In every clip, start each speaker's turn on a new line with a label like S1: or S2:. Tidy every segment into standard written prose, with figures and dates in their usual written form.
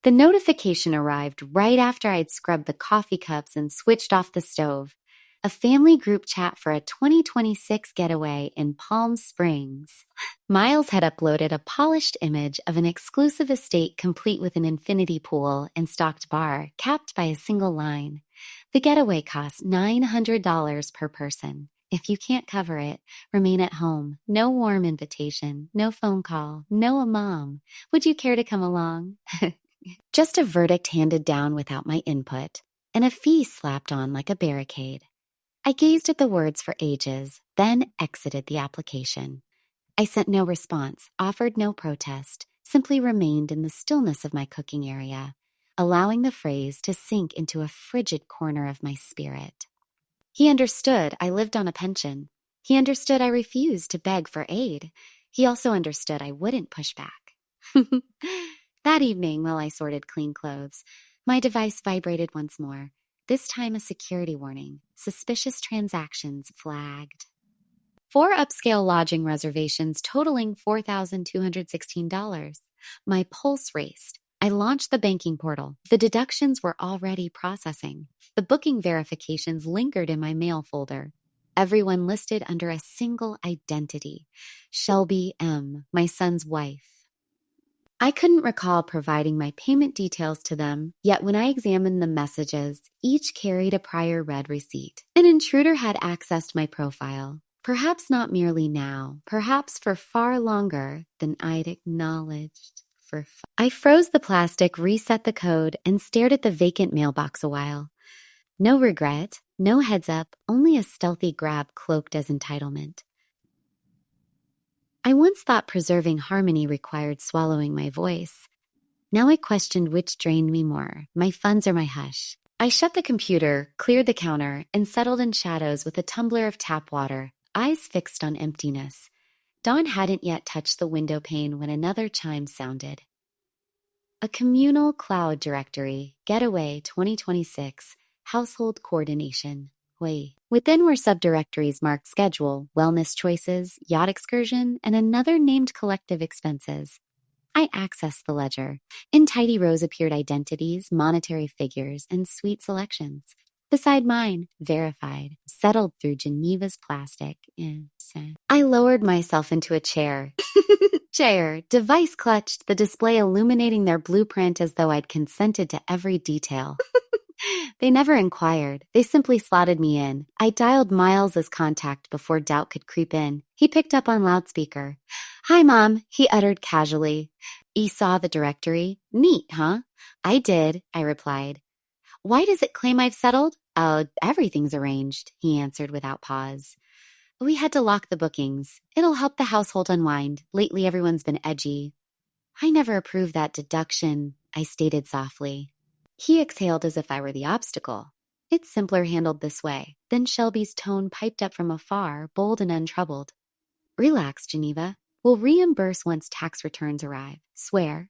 S1: The notification arrived right after I'd scrubbed the coffee cups and switched off the stove. A family group chat for a 2026 getaway in Palm Springs. Miles had uploaded a polished image of an exclusive estate complete with an infinity pool and stocked bar, capped by a single line. The getaway costs $900 per person. If you can't cover it, remain at home. No warm invitation, no phone call, no a mom. Would you care to come along? Just a verdict handed down without my input, and a fee slapped on like a barricade. I gazed at the words for ages, then exited the application. I sent no response, offered no protest, simply remained in the stillness of my cooking area, allowing the phrase to sink into a frigid corner of my spirit. He understood I lived on a pension. He understood I refused to beg for aid. He also understood I wouldn't push back. That evening, while I sorted clean clothes, my device vibrated once more, this time a security warning. Suspicious transactions flagged. 4 upscale lodging reservations totaling $4,216. My pulse raced. I launched the banking portal. The deductions were already processing. The booking verifications lingered in my mail folder. Everyone listed under a single identity. Shelby M., my son's wife. I couldn't recall providing my payment details to them, yet when I examined the messages, each carried a prior read receipt. An intruder had accessed my profile. Perhaps not merely now, perhaps for far longer than I'd acknowledged. I froze the plastic, reset the code, and stared at the vacant mailbox a while. No regret, no heads up, only a stealthy grab cloaked as entitlement. I once thought preserving harmony required swallowing my voice. Now I questioned which drained me more, my funds or my hush. I shut the computer, cleared the counter, and settled in shadows with a tumbler of tap water, eyes fixed on emptiness. Dawn hadn't yet touched the window pane when another chime sounded. A communal cloud directory, Getaway 2026, Household Coordination. Within were subdirectories marked Schedule, Wellness Choices, Yacht Excursion, and another named Collective Expenses. I accessed the ledger. In tidy rows appeared identities, monetary figures, and suite selections. Beside mine, verified, settled through Geneva's plastic. I lowered myself into a chair. Device clutched, the display illuminating their blueprint as though I'd consented to every detail. They never inquired. They simply slotted me in. I dialed Miles as contact before doubt could creep in. He picked up on loudspeaker. "Hi, Mom," he uttered casually. "You saw the directory? Neat, huh?" "I did," I replied. "Why does it claim I've settled?" "Oh, everything's arranged," he answered without pause. "We had to lock the bookings. It'll help the household unwind. Lately, everyone's been edgy." "I never approved that deduction," I stated softly. He exhaled as if I were the obstacle. "It's simpler handled this way." Then Shelby's tone piped up from afar, bold and untroubled. "Relax, Geneva. We'll reimburse once tax returns arrive. Swear."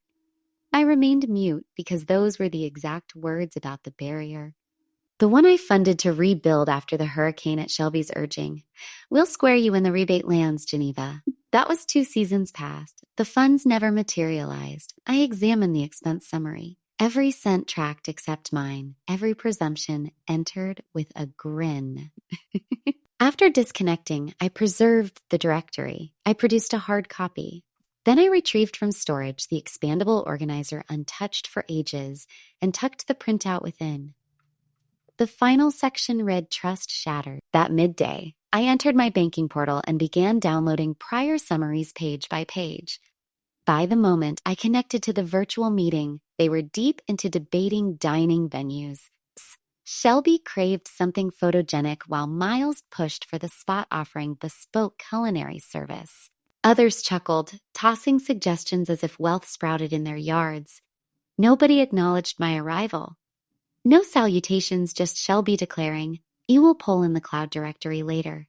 S1: I remained mute because those were the exact words about the barrier. The one I funded to rebuild after the hurricane at Shelby's urging. "We'll square you when the rebate lands, Geneva." That was 2 seasons past. The funds never materialized. I examined the expense summary. Every cent tracked except mine, every presumption entered with a grin. After disconnecting, I preserved the directory. I produced a hard copy. Then I retrieved from storage the expandable organizer untouched for ages and tucked the printout within. The final section read "Trust Shattered." That midday, I entered my banking portal and began downloading prior summaries page by page. By the moment I connected to the virtual meeting, they were deep into debating dining venues. Shelby craved something photogenic while Miles pushed for the spot offering bespoke culinary service. Others chuckled, tossing suggestions as if wealth sprouted in their yards. Nobody acknowledged my arrival. No salutations, just Shelby declaring, "You will pull in the cloud directory later."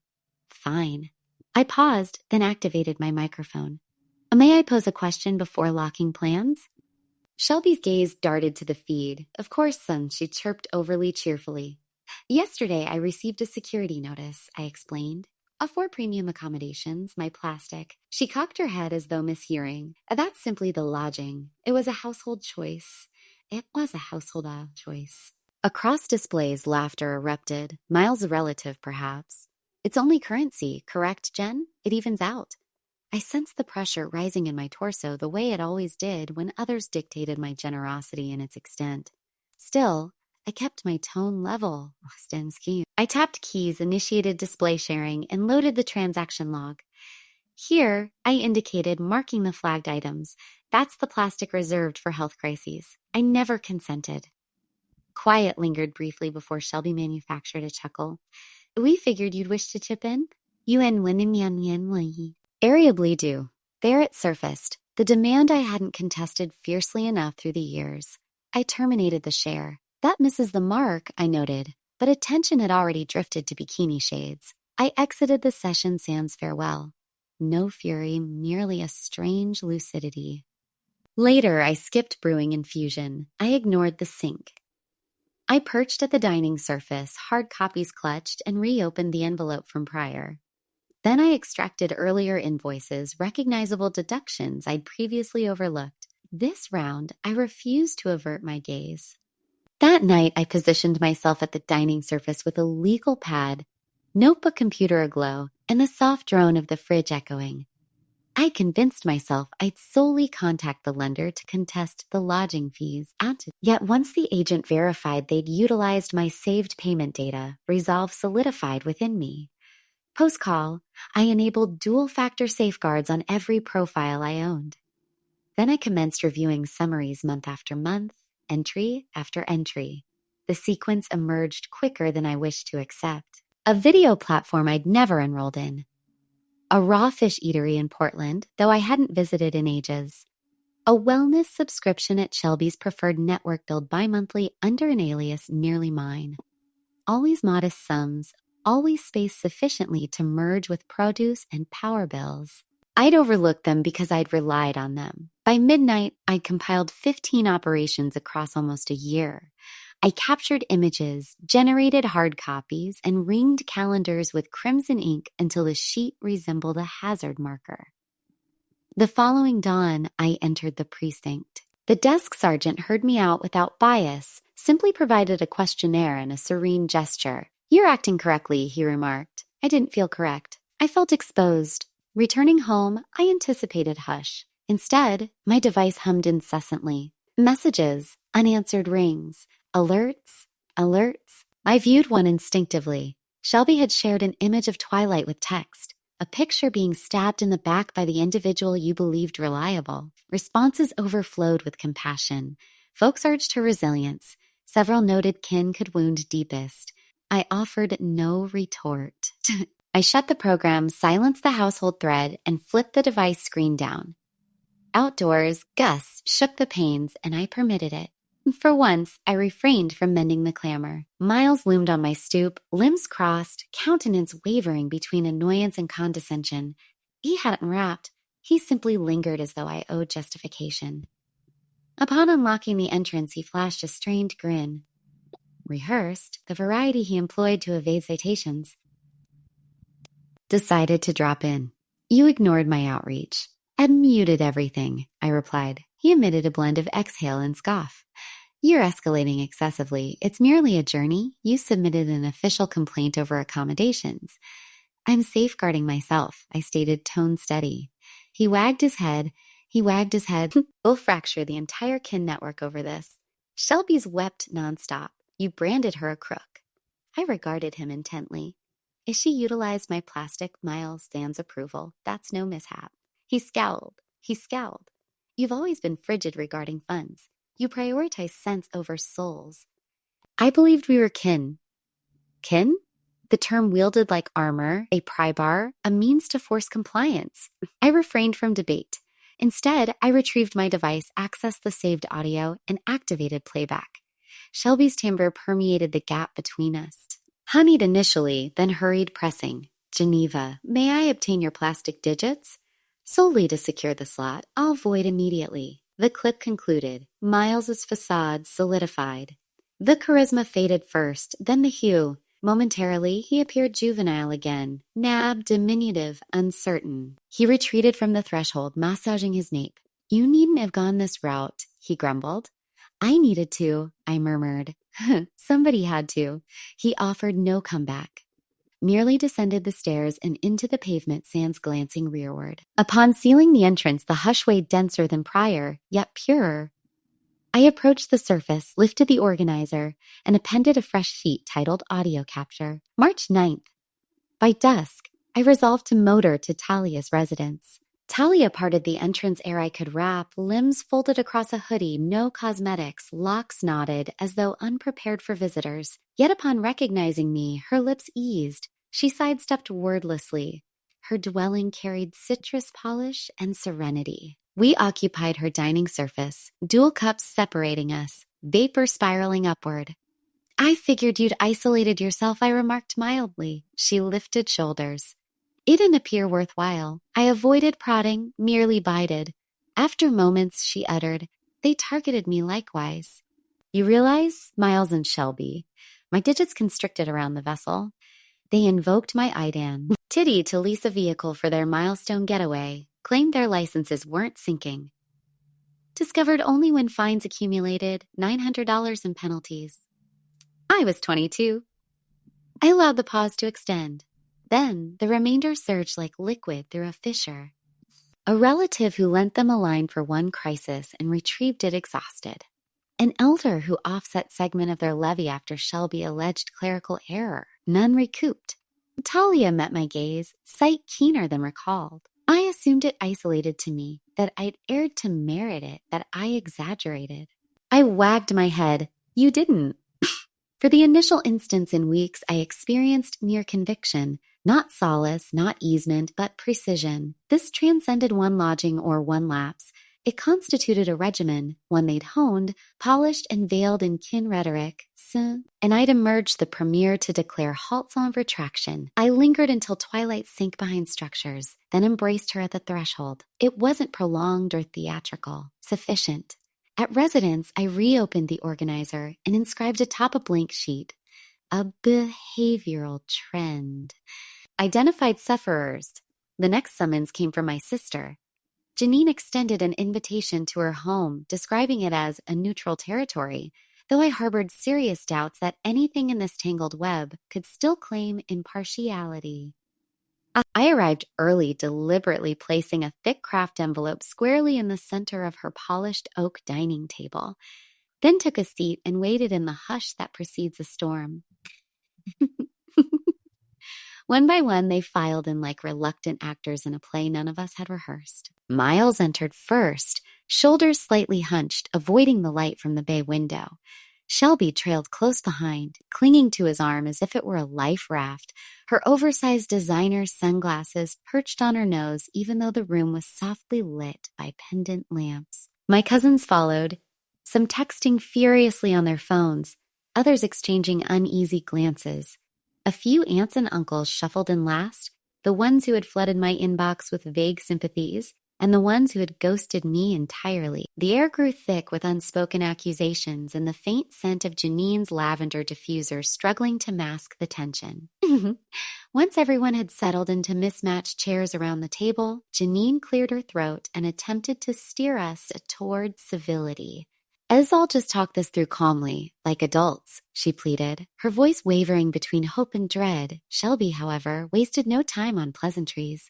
S1: Fine. I paused, then activated my microphone. "May I pose a question before locking plans?" Shelby's gaze darted to the feed. "Of course, son," she chirped overly cheerfully. "Yesterday I received a security notice," I explained. "4 premium accommodations, my plastic." She cocked her head as though mishearing. "That's simply the lodging. It was a household choice. It was a household choice. Across displays, laughter erupted. Miles a relative, perhaps. It's only currency, correct, Jen? It evens out. I sensed the pressure rising in my torso the way it always did when others dictated my generosity and its extent. Still, I kept my tone level. I tapped keys, initiated display sharing, and loaded the transaction log. Here, I indicated marking the flagged items. That's the plastic reserved for health crises. I never consented. Quiet lingered briefly before Shelby manufactured a chuckle. We figured you'd wish to chip in. Variably do. There it surfaced, the demand I hadn't contested fiercely enough through the years. I terminated the share. That misses the mark, I noted, but attention had already drifted to bikini shades. I exited the session sans farewell. No fury, merely a strange lucidity. Later, I skipped brewing infusion. I ignored the sink. I perched at the dining surface, hard copies clutched, and reopened the envelope from prior. Then I extracted earlier invoices, recognizable deductions I'd previously overlooked. This round, I refused to avert my gaze. That night, I positioned myself at the dining surface with a legal pad, notebook computer aglow, and the soft drone of the fridge echoing. I convinced myself I'd solely contact the lender to contest the lodging fees. Yet once the agent verified they'd utilized my saved payment data, resolve solidified within me. Post-call, I enabled dual-factor safeguards on every profile I owned. Then I commenced reviewing summaries month after month, entry after entry. The sequence emerged quicker than I wished to accept. A video platform I'd never enrolled in. A raw fish eatery in Portland, though I hadn't visited in ages. A wellness subscription at Shelby's preferred network billed bi-monthly under an alias nearly mine. Always modest sums, always spaced sufficiently to merge with produce and power bills. I'd overlooked them because I'd relied on them. By midnight, I'd compiled 15 operations across almost a year. I captured images, generated hard copies, and ringed calendars with crimson ink until the sheet resembled a hazard marker. The following dawn, I entered the precinct. The desk sergeant heard me out without bias, simply provided a questionnaire and a serene gesture. "You're acting correctly," he remarked. I didn't feel correct. I felt exposed. Returning home, I anticipated hush. Instead, my device hummed incessantly. Messages, unanswered rings, alerts. I viewed one instinctively. Shelby had shared an image of Twilight with text, a picture being stabbed in the back by the individual you believed reliable. Responses overflowed with compassion. Folks urged her resilience. Several noted kin could wound deepest. I offered no retort. I shut the program, silenced the household thread, and flipped the device screen down. Outdoors, gusts shook the panes, and I permitted it. For once, I refrained from mending the clamor. Miles loomed on my stoop, limbs crossed, countenance wavering between annoyance and condescension. He hadn't rapped. He simply lingered as though I owed justification. Upon unlocking the entrance, he flashed a strained grin. Rehearsed, the variety he employed to evade citations. Decided to drop in. You ignored my outreach. I muted everything, I replied. He emitted a blend of exhale and scoff. You're escalating excessively. It's merely a journey. You submitted an official complaint over accommodations. I'm safeguarding myself, I stated, tone steady. He wagged his head. We'll fracture the entire kin network over this. Shelby's wept nonstop. You branded her a crook. I regarded him intently. If she utilized my plastic, Miles stands approval. That's no mishap. He scowled. You've always been frigid regarding funds. You prioritize sense over souls. I believed we were kin. Kin? The term wielded like armor, a pry bar, a means to force compliance. I refrained from debate. Instead, I retrieved my device, accessed the saved audio, and activated playback. Shelby's timbre permeated the gap between us. Honeyed initially, then hurried pressing. Geneva, may I obtain your plastic digits? Solely to secure the slot, I'll void immediately. The clip concluded. Miles's facade solidified. The charisma faded first, then the hue. Momentarily, he appeared juvenile again, nabbed, diminutive, uncertain. He retreated from the threshold, massaging his nape. You needn't have gone this route, he grumbled. I needed to, I murmured. Somebody had to. He offered no comeback. Merely descended the stairs and into the pavement, sans glancing rearward. Upon sealing the entrance, the hush weighed denser than prior, yet purer. I approached the surface, lifted the organizer, and appended a fresh sheet titled Audio Capture. March 9th. By dusk, I resolved to motor to Talia's residence. Talia parted the entrance ere I could rap, limbs folded across a hoodie, no cosmetics, locks knotted, as though unprepared for visitors. Yet upon recognizing me, her lips eased. She sidestepped wordlessly. Her dwelling carried citrus polish and serenity. We occupied her dining surface, dual cups separating us, vapor spiraling upward. I figured you'd isolated yourself, I remarked mildly. She lifted shoulders. It didn't appear worthwhile. I avoided prodding, merely bided. After moments, she uttered, they targeted me likewise. You realize, Miles and Shelby, my digits constricted around the vessel. They invoked my IDAN. Titty to lease a vehicle for their milestone getaway, claimed their licenses weren't syncing. Discovered only when fines accumulated, $900 in penalties. I was 22. I allowed the pause to extend. Then the remainder surged like liquid through a fissure. A relative who lent them a line for one crisis and retrieved it exhausted. An elder who offset segment of their levy after Shelby alleged clerical error. None recouped. Talia met my gaze, sight keener than recalled. I assumed it isolated to me, that I'd erred to merit it, that I exaggerated. I wagged my head. You didn't. For the initial instance in weeks, I experienced near conviction, not solace, not easement, but precision. This transcended one lodging or one lapse. It constituted a regimen, one they'd honed, polished and veiled in kin rhetoric, and I'd emerged the premier to declare halt sans retraction. I lingered until twilight sank behind structures, then embraced her at the threshold. It wasn't prolonged or theatrical, sufficient. At residence, I reopened the organizer and inscribed atop a blank sheet, a behavioral trend. Identified sufferers. The next summons came from my sister. Janine extended an invitation to her home, describing it as a neutral territory, though I harbored serious doubts that anything in this tangled web could still claim impartiality. I arrived early, deliberately placing a thick craft envelope squarely in the center of her polished oak dining table, then took a seat and waited in the hush that precedes a storm. One by one, they filed in like reluctant actors in a play none of us had rehearsed. Miles entered first, shoulders slightly hunched, avoiding the light from the bay window. Shelby trailed close behind, clinging to his arm as if it were a life raft, her oversized designer sunglasses perched on her nose even though the room was softly lit by pendant lamps. My cousins followed, some texting furiously on their phones, others exchanging uneasy glances. A few aunts and uncles shuffled in last, the ones who had flooded my inbox with vague sympathies, and the ones who had ghosted me entirely. The air grew thick with unspoken accusations and the faint scent of Janine's lavender diffuser struggling to mask the tension. Once everyone had settled into mismatched chairs around the table, Janine cleared her throat and attempted to steer us toward civility. Let's all just talk this through calmly, like adults, she pleaded, her voice wavering between hope and dread. Shelby, however, wasted no time on pleasantries.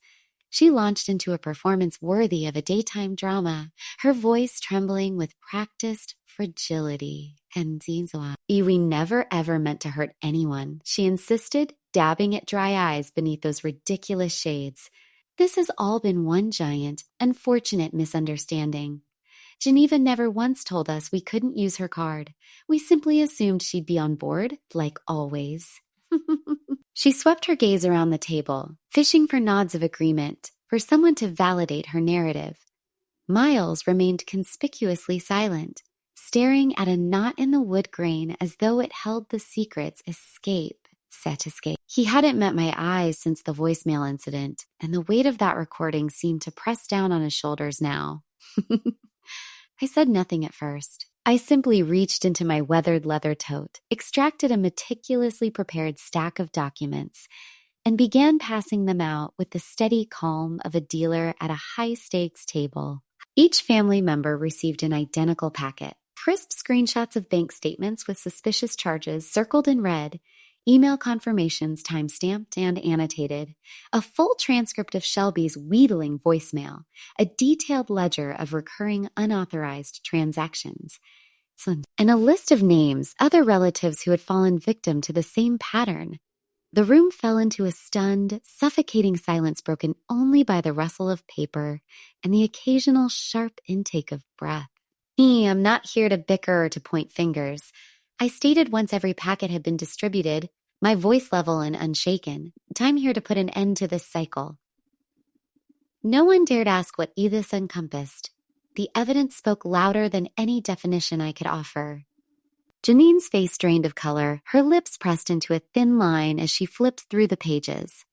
S1: She launched into a performance worthy of a daytime drama, her voice trembling with practiced fragility. And we never ever meant to hurt anyone, she insisted, dabbing at dry eyes beneath those ridiculous shades. This has all been one giant, unfortunate misunderstanding. Geneva never once told us we couldn't use her card. We simply assumed she'd be on board, like always. She swept her gaze around the table, fishing for nods of agreement, for someone to validate her narrative. Miles remained conspicuously silent, staring at a knot in the wood grain as though it held the secret's set escape. He hadn't met my eyes since the voicemail incident, and the weight of that recording seemed to press down on his shoulders now. I said nothing at first. I simply reached into my weathered leather tote, extracted a meticulously prepared stack of documents, and began passing them out with the steady calm of a dealer at a high-stakes table. Each family member received an identical packet, Crisp screenshots of bank statements with suspicious charges circled in red, email confirmations time-stamped and annotated, a full transcript of Shelby's wheedling voicemail, a detailed ledger of recurring unauthorized transactions, and a list of names, other relatives who had fallen victim to the same pattern. The room fell into a stunned, suffocating silence broken only by the rustle of paper and the occasional sharp intake of breath. I'm not here to bicker or to point fingers. I stated once every packet had been distributed, my voice level and unshaken. Time here to put an end to this cycle. No one dared ask what Edith encompassed. The evidence spoke louder than any definition I could offer. Janine's face drained of color, her lips pressed into a thin line as she flipped through the pages.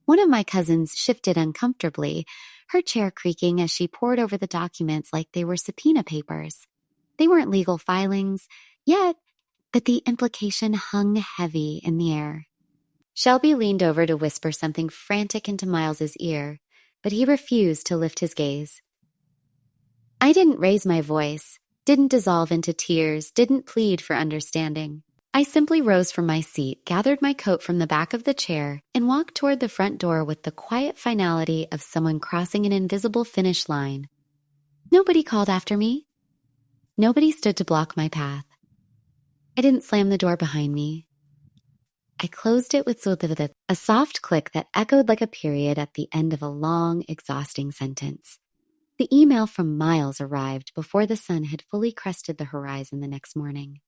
S1: One of my cousins shifted uncomfortably, her chair creaking as she pored over the documents like they were subpoena papers. They weren't legal filings, yet, but the implication hung heavy in the air. Shelby leaned over to whisper something frantic into Miles's ear, but he refused to lift his gaze. I didn't raise my voice, didn't dissolve into tears, didn't plead for understanding. I simply rose from my seat, gathered my coat from the back of the chair, and walked toward the front door with the quiet finality of someone crossing an invisible finish line. Nobody called after me. Nobody stood to block my path. I didn't slam the door behind me. I closed it with a soft click that echoed like a period at the end of a long, exhausting sentence. The email from Miles arrived before the sun had fully crested the horizon the next morning.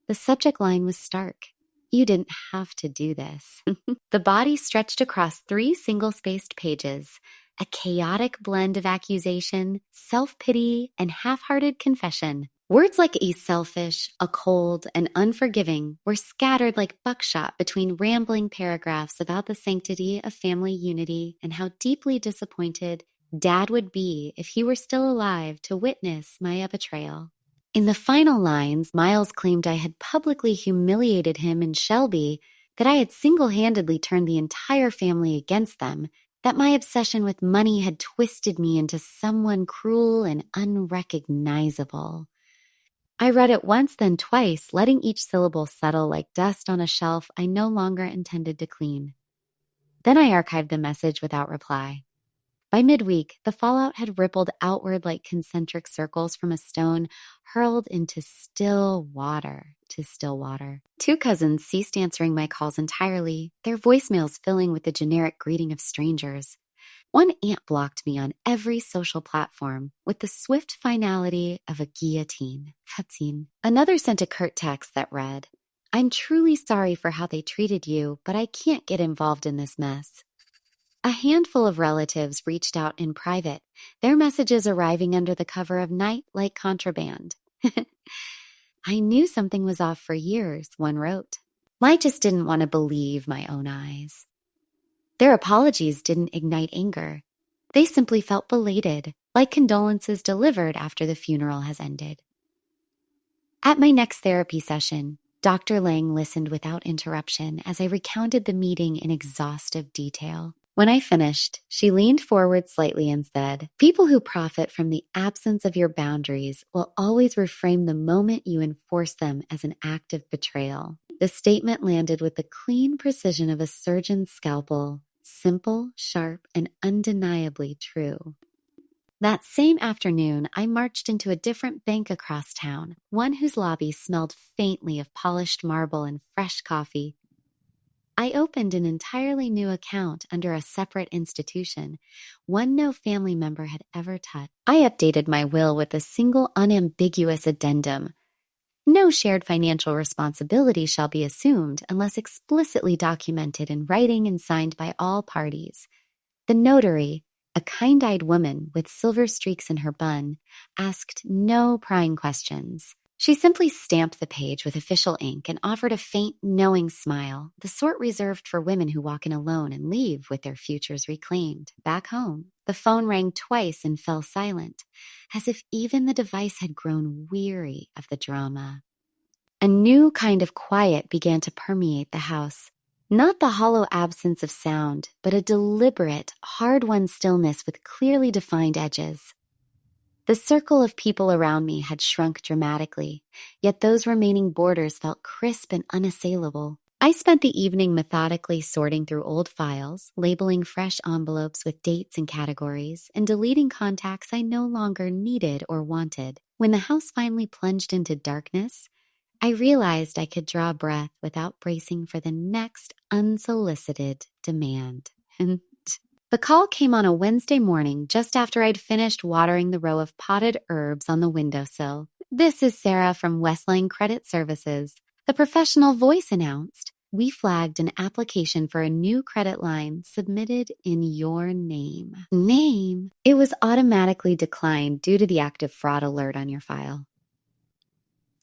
S1: The subject line was stark. You didn't have to do this. The body stretched across 3 single-spaced pages, a chaotic blend of accusation, self-pity, and half-hearted confession. Words like a selfish, a cold, and unforgiving were scattered like buckshot between rambling paragraphs about the sanctity of family unity and how deeply disappointed Dad would be if he were still alive to witness my betrayal. In the final lines, Miles claimed I had publicly humiliated him and Shelby, that I had single-handedly turned the entire family against them, that my obsession with money had twisted me into someone cruel and unrecognizable. I read it once, then twice, letting each syllable settle like dust on a shelf I no longer intended to clean. Then I archived the message without reply. By midweek, the fallout had rippled outward like concentric circles from a stone hurled into still water. 2 cousins ceased answering my calls entirely, their voicemails filling with the generic greeting of strangers. One aunt blocked me on every social platform with the swift finality of a guillotine. Another sent a curt text that read, I'm truly sorry for how they treated you, but I can't get involved in this mess. A handful of relatives reached out in private, their messages arriving under the cover of night like contraband. I knew something was off for years, one wrote. I just didn't want to believe my own eyes. Their apologies didn't ignite anger. They simply felt belated, like condolences delivered after the funeral has ended. At my next therapy session, Dr. Lang listened without interruption as I recounted the meeting in exhaustive detail. When I finished, she leaned forward slightly and said, People who profit from the absence of your boundaries will always reframe the moment you enforce them as an act of betrayal. The statement landed with the clean precision of a surgeon's scalpel, simple, sharp, and undeniably true. That same afternoon, I marched into a different bank across town, one whose lobby smelled faintly of polished marble and fresh coffee. I opened an entirely new account under a separate institution, one no family member had ever touched. I updated my will with a single unambiguous addendum. No shared financial responsibility shall be assumed unless explicitly documented in writing and signed by all parties. The notary, a kind-eyed woman with silver streaks in her bun, asked no prying questions. She simply stamped the page with official ink and offered a faint, knowing smile, the sort reserved for women who walk in alone and leave with their futures reclaimed. Back home, the phone rang twice and fell silent, as if even the device had grown weary of the drama. A new kind of quiet began to permeate the house. Not the hollow absence of sound, but a deliberate, hard-won stillness with clearly defined edges. The circle of people around me had shrunk dramatically, yet those remaining borders felt crisp and unassailable. I spent the evening methodically sorting through old files, labeling fresh envelopes with dates and categories, and deleting contacts I no longer needed or wanted. When the house finally plunged into darkness, I realized I could draw a breath without bracing for the next unsolicited demand. And the call came on a Wednesday morning just after I'd finished watering the row of potted herbs on the windowsill. "This is Sarah from Westline Credit Services," the professional voice announced. "We flagged an application for a new credit line submitted in your name." Name? It was automatically declined due to the active fraud alert on your file.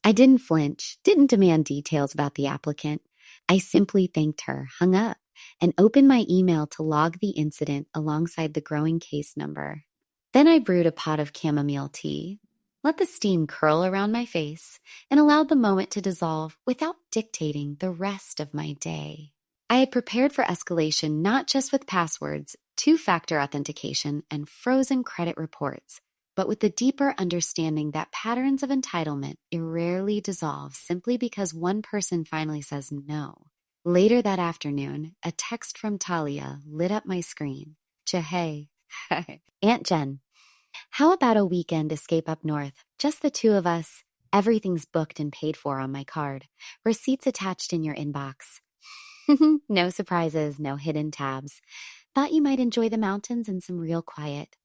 S1: I didn't flinch, didn't demand details about the applicant. I simply thanked her, hung up, and opened my email to log the incident alongside the growing case number. Then I brewed a pot of chamomile tea, let the steam curl around my face, and allowed the moment to dissolve without dictating the rest of my day. I had prepared for escalation not just with passwords, two-factor authentication, and frozen credit reports, but with the deeper understanding that patterns of entitlement rarely dissolve simply because one person finally says no. Later that afternoon, a text from Talia lit up my screen. Hey, Aunt Jen, how about a weekend escape up north? Just the two of us. Everything's booked and paid for on my card. Receipts attached in your inbox. No surprises, no hidden tabs. Thought you might enjoy the mountains and some real quiet.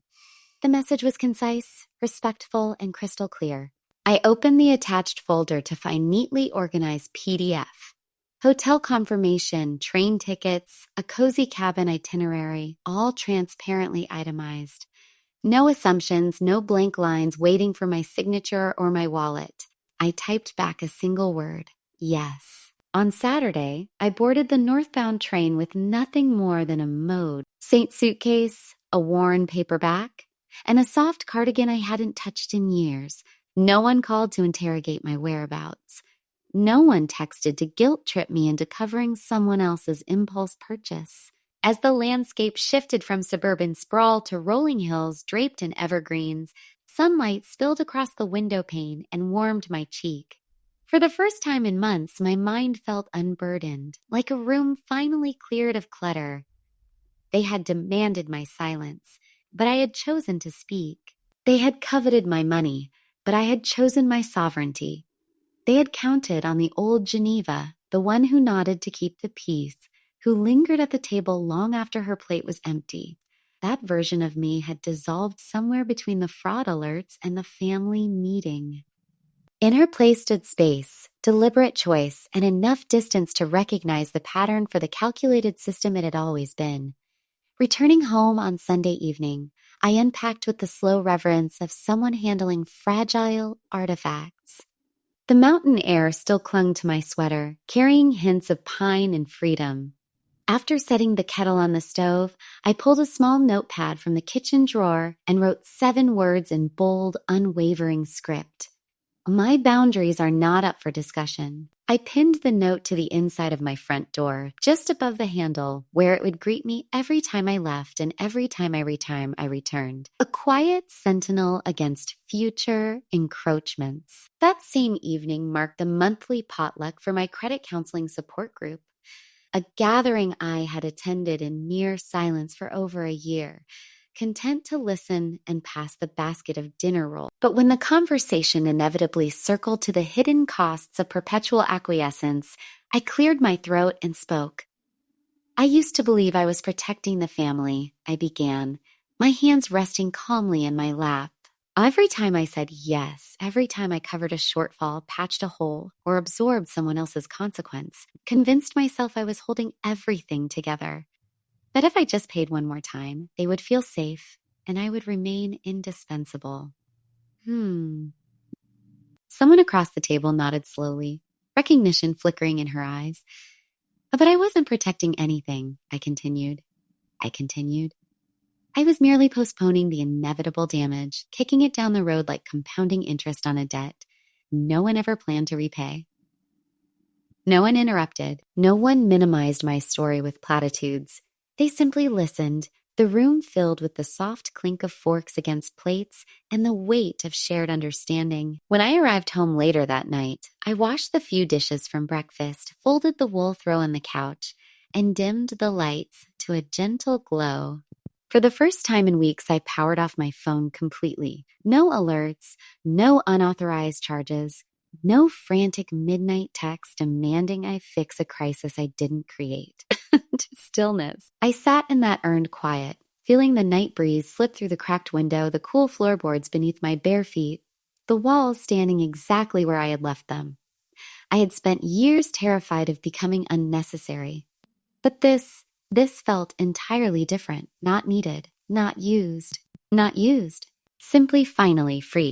S1: The message was concise, respectful, and crystal clear. I opened the attached folder to find neatly organized PDF. Hotel confirmation, train tickets, a cozy cabin itinerary, all transparently itemized. No assumptions, no blank lines waiting for my signature or my wallet. I typed back a single word, yes. On Saturday, I boarded the northbound train with nothing more than a mode Saint suitcase, a worn paperback, and a soft cardigan I hadn't touched in years. No one called to interrogate my whereabouts. No one texted to guilt trip me into covering someone else's impulse purchase. As the landscape shifted from suburban sprawl to rolling hills draped in evergreens, sunlight spilled across the window pane and warmed my cheek. For the first time in months, my mind felt unburdened, like a room finally cleared of clutter. They had demanded my silence, but I had chosen to speak. They had coveted my money, but I had chosen my sovereignty. They had counted on the old Geneva, the one who nodded to keep the peace, who lingered at the table long after her plate was empty. That version of me had dissolved somewhere between the fraud alerts and the family meeting. In her place stood space, deliberate choice, and enough distance to recognize the pattern for the calculated system it had always been. Returning home on Sunday evening, I unpacked with the slow reverence of someone handling fragile artifacts. The mountain air still clung to my sweater, carrying hints of pine and freedom. After setting the kettle on the stove, I pulled a small notepad from the kitchen drawer and wrote 7 words in bold, unwavering script. My boundaries are not up for discussion. I pinned the note to the inside of my front door, just above the handle, where it would greet me every time I left and every time I returned. A quiet sentinel against future encroachments. That same evening marked the monthly potluck for my credit counseling support group, a gathering I had attended in near silence for over a year, content to listen and pass the basket of dinner rolls. But when the conversation inevitably circled to the hidden costs of perpetual acquiescence, I cleared my throat and spoke. "I used to believe I was protecting the family," I began, my hands resting calmly in my lap. Every time I said yes, every time I covered a shortfall, patched a hole, or absorbed someone else's consequence, convinced myself I was holding everything together. That if I just paid one more time, they would feel safe, and I would remain indispensable. Someone across the table nodded slowly, recognition flickering in her eyes. But I wasn't protecting anything, I continued. I was merely postponing the inevitable damage, kicking it down the road like compounding interest on a debt no one ever planned to repay. No one interrupted. No one minimized my story with platitudes. They simply listened, the room filled with the soft clink of forks against plates and the weight of shared understanding. When I arrived home later that night, I washed the few dishes from breakfast, folded the wool throw on the couch, and dimmed the lights to a gentle glow. For the first time in weeks, I powered off my phone completely. No alerts, no unauthorized charges, no frantic midnight text demanding I fix a crisis I didn't create. Just stillness. I sat in that earned quiet, feeling the night breeze slip through the cracked window, the cool floorboards beneath my bare feet, the walls standing exactly where I had left them. I had spent years terrified of becoming unnecessary. But this felt entirely different, not needed, not used, simply finally free.